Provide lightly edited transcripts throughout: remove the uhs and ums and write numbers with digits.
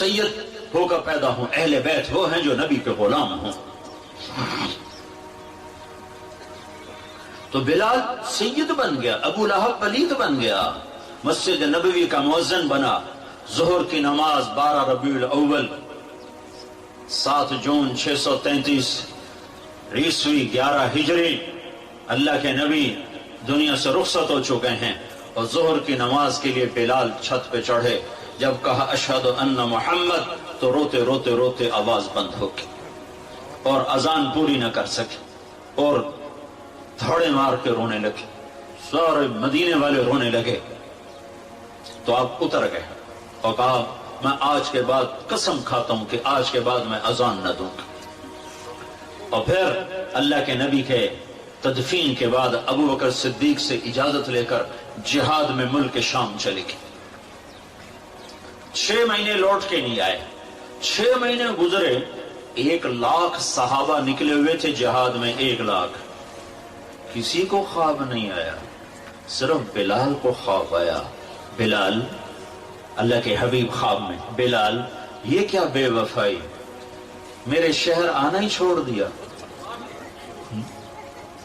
سید ہو کر پیدا ہوں، اہل بیت وہ ہیں جو نبی کے غلام ہوں۔ تو بلال سید بن گیا، ابو لہب پلید بن گیا، مسجد نبوی کا مؤذن بنا۔ ظہر کی نماز 12 ربیع الاول 7 جون 633 عیسوی 11 ہجری، اللہ کے نبی دنیا سے رخصت ہو چکے ہیں، اور ظہر کی نماز کے لیے بلال چھت پہ چڑھے۔ جب کہا اشہد ان محمد تو روتے روتے روتے آواز بند ہو گئی اور اذان پوری نہ کر سکے، اور دھاڑے مار کے رونے لگے، سارے مدینے والے رونے لگے۔ تو آپ اتر گئے اور کہا میں آج کے بعد قسم کھاتا ہوں کہ آج کے بعد میں اذان نہ دوں گا۔ اور پھر اللہ کے نبی کے تدفین کے بعد ابو بکر صدیق سے اجازت لے کر جہاد میں ملک شام چلے گئے۔ 6 مہینے لوٹ کے نہیں آئے، 6 مہینے گزرے، 1 لاکھ صحابہ نکلے ہوئے تھے جہاد میں، 1 لاکھ، کسی کو خواب نہیں آیا، صرف بلال کو خواب آیا۔ بلال، اللہ کے حبیب خواب میں، بلال یہ کیا بے وفائی، میرے شہر آنا ہی چھوڑ دیا۔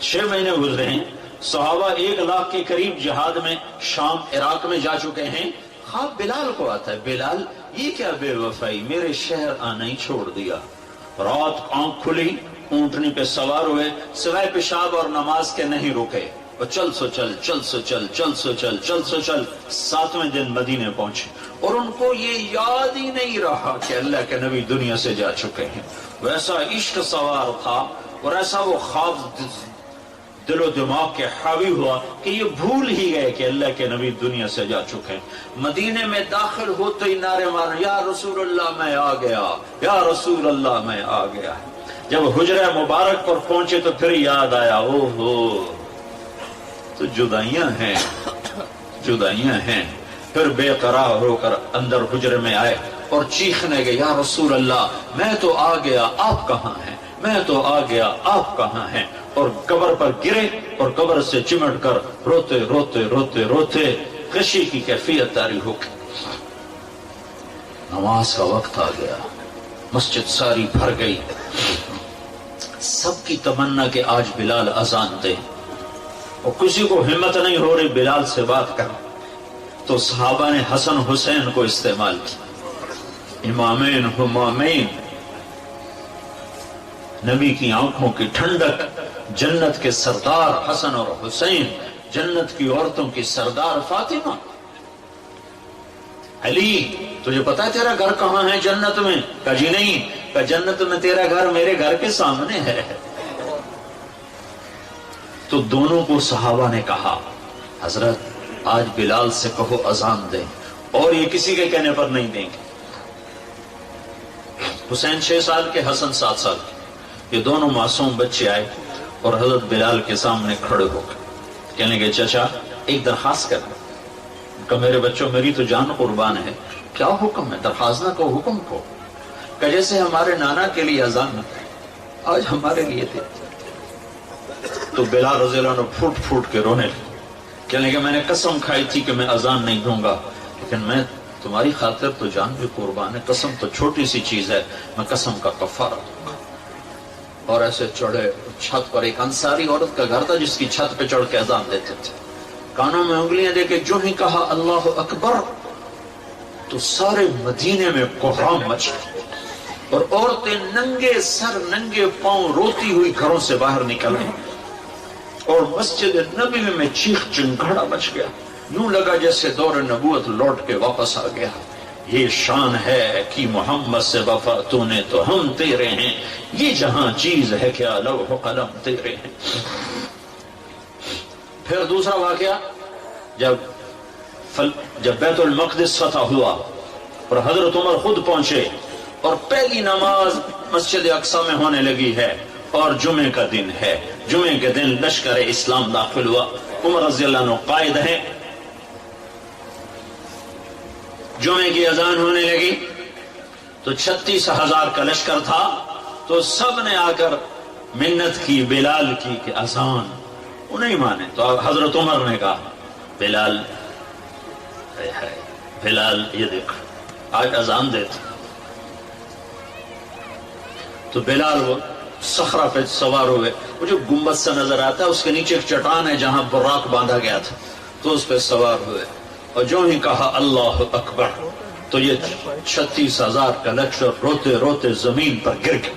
6 مہینے گزرے ہیں، صحابہ 1 لاکھ کے قریب جہاد میں شام عراق میں جا چکے ہیں، خواب بلال کو آتا ہے، بلال یہ کیا بے وفائی، میرے شہر آنا ہی چھوڑ دیا۔ رات آنکھ کھلی، اونٹنی پہ سوار ہوئے، سوائے پیشاب اور نماز کے نہیں رکے، اور چل سو چل، چل سو چل، چل سو چل، چل سو چل، 7ویں دن مدینے پہنچے، اور ان کو یہ یاد ہی نہیں رہا کہ اللہ کے نبی دنیا سے جا چکے ہیں۔ ویسا عشق سوار تھا اور ایسا وہ خواب دل و دماغ کے حاوی ہوا کہ یہ بھول ہی گئے کہ اللہ کے نبی دنیا سے جا چکے ہیں۔ مدینے میں داخل ہوتے ہی نعرے مارے، یا رسول اللہ میں آ گیا، یا رسول اللہ میں آ گیا۔ جب حجرہ مبارک پر پہنچے تو پھر یاد آیا، او ہو تو جدائیاں ہیں، جدائیاں ہیں۔ پھر بے قرار ہو کر اندر حجرے میں آئے اور چیخنے گئے، یا رسول اللہ میں تو آ گیا، آپ کہاں ہیں، میں تو آ گیا، آپ کہاں ہیں، اور قبر پر گرے اور قبر سے چمٹ کر روتے روتے روتے روتے خشی کی کیفیت طاری ہو گئی۔ نماز کا وقت آ گیا، مسجد ساری بھر گئی، سب کی تمنا کہ آج بلال اذان دے، اور کسی کو ہمت نہیں ہو رہی بلال سے بات کر۔ تو صحابہ نے حسن حسین کو استعمال کیا، امامین ہمامین، نبی کی آنکھوں کی ٹھنڈک، جنت کے سردار حسن اور حسین، جنت کی عورتوں کی سردار فاطمہ۔ علی تجھے پتا ہے تیرا گھر کہاں ہے جنت میں؟ کہا جی نہیں، کہا جنت میں تیرا گھر میرے گھر کے سامنے ہے۔ تو دونوں کو صحابہ نے کہا، حضرت آج بلال سے کہو اذان دیں، اور یہ کسی کے کہنے پر نہیں دیں گے۔ حسین 6 سال کے، حسن 7 سال کے، یہ دونوں معصوم بچے آئے اور حضرت بلال کے سامنے کھڑے ہو گئے، کہنے کے چچا ایک درخواست کر، کہ میرے بچوں میری تو جان قربان ہے، کیا حکم ہے؟ درخواست نہ کو، حکم کو، کہ جیسے ہمارے نانا کے لیے اذان آج ہمارے لیے تھے۔ تو بلال رضی اللہ عنہ پھوٹ پھوٹ کے رونے لگے، کہنے کہ میں نے قسم کھائی تھی کہ میں اذان نہیں دوں گا، لیکن میں تمہاری خاطر تو جان بھی قربان ہے، قسم تو چھوٹی سی چیز ہے، میں قسم کا کفارہ دوں گا۔ اور ایسے چڑھے چھت پر، ایک انصاری عورت کا گھر تھا جس کی چھت پہ چڑھ کے اذان دیتے تھے، کانوں میں انگلیاں دے کے جو ہی کہا اللہ اکبر تو سارے مدینے میں کوہرام مچ گئی، اور عورتیں ننگے سر ننگے پاؤں روتی ہوئی گھروں سے باہر نکل گئی، اور مسجد نبوی میں چیخ چنگھاڑا مچ گیا، یوں لگا جیسے دور نبوت لوٹ کے واپس آ گیا۔ یہ شان ہے کہ محمد سے وفا تو نے تو ہم تیرے ہیں، یہ جہاں چیز ہے کیا لوح قلم تیرے ہیں۔ پھر دوسرا واقعہ، جب بیت المقدس فتح ہوا اور حضرت عمر خود پہنچے، اور پہلی نماز مسجد اقصی میں ہونے لگی ہے، اور جمعے کا دن ہے، جمعے کے دن لشکر اسلام داخل ہوا، عمر رضی اللہ عنہ قائد ہیں، جمعے کی اذان ہونے لگی تو 36,000 کا لشکر تھا، تو سب نے آ کر منت کی بلال کی کہ اذان، وہ نہیں مانے، تو حضرت عمر نے کہا بلال، بلال یہ دیکھ آج اذان دیتے، تو بلال وہ صخرہ پہ سوار ہوئے، وہ جو گنبد سا نظر آتا ہے اس کے نیچے ایک چٹان ہے جہاں براق باندھا گیا تھا، تو اس پہ سوار ہوئے، اور جو ہی کہا اللہ اکبر تو یہ 36,000 کا لشکر روتے روتے زمین پر گر گئے۔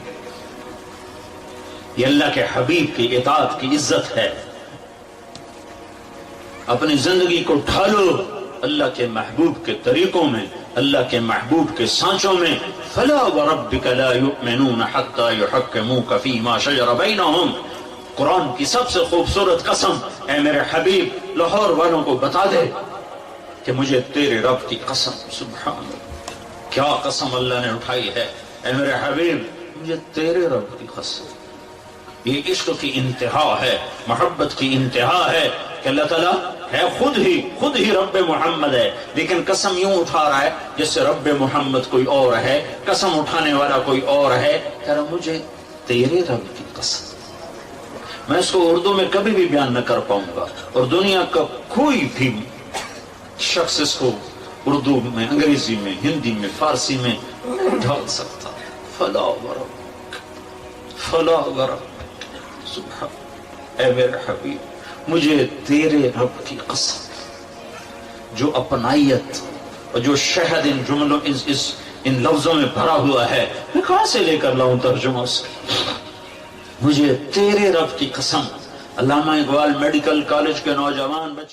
یہ اللہ کے حبیب کی اطاعت کی عزت ہے۔ اپنی زندگی کو ڈھالو اللہ کے محبوب کے طریقوں میں، اللہ کے محبوب کے سانچوں میں۔ فلا وربک لا یؤمنون حتی یحکموک فیما شجر بینہم، قرآن کی سب سے خوبصورت قسم، اے میرے حبیب لاہور والوں کو بتا دے کہ مجھے تیرے رب کی قسم، سبحان اللہ، کیا قسم اللہ نے اٹھائی ہے، اے میرے حبیب مجھے تیرے رب کی قسم۔ یہ عشق کی انتہا ہے، محبت کی انتہا ہے کہ اللہ تعالیٰ ہے خود ہی رب محمد ہے، لیکن قسم یوں اٹھا رہا ہے جس سے رب محمد کوئی اور ہے، قسم اٹھانے والا کوئی اور ہے، کہہ رہا مجھے تیرے رب کی قسم۔ میں اس کو اردو میں کبھی بھی بیان نہ کر پاؤں گا، اور دنیا کا کوئی بھی شخص اس کو اردو میں، انگریزی میں، ہندی میں، فارسی میں ڈھال سکتا۔ فلا وربک، فلا وربک، سبحان، اے میرے حبیب مجھے تیرے رب کی قسم۔ جو اپنائیت اور جو شہد ان جملوں ان لفظوں میں بھرا ہوا ہے، میں کہاں سے لے کر لاؤں ترجمہ اس کا؟ مجھے تیرے رب کی قسم۔ علامہ اقبال میڈیکل کالج کے نوجوان بچے